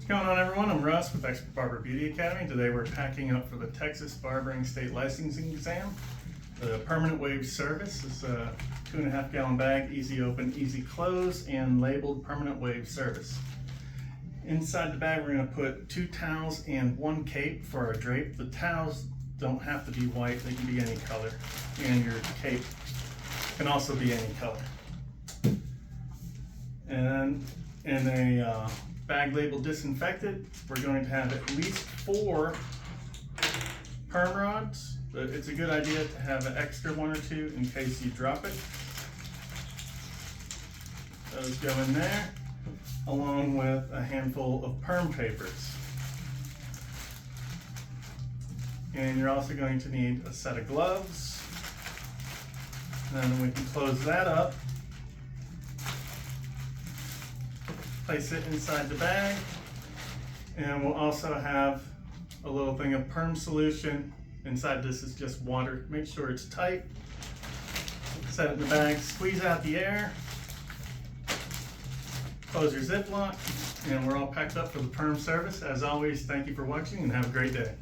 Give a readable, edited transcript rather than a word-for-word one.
What's going on, everyone? I'm Russ with Expert Barber Beauty Academy. Today we're packing up for the Texas Barbering State Licensing Exam. The permanent wave service is a 2.5 gallon bag, easy open, easy close, and labeled permanent wave service. Inside the bag we're going to put 2 towels and 1 cape for our drape. The towels don't have to be white, they can be any color, and your cape can also be any color. And in a bag labeled disinfected, we're going to have at least 4 perm rods, but it's a good idea to have an extra 1 or 2 in case you drop it. Those go in there, along with a handful of perm papers. And you're also going to need a set of gloves. And we can close that up. Place it inside the bag, and we'll also have a little thing of perm solution. Inside this is just water. Make sure it's tight. Set it in the bag, squeeze out the air, close your Ziploc, and we're all packed up for the perm service. As always, thank you for watching and have a great day.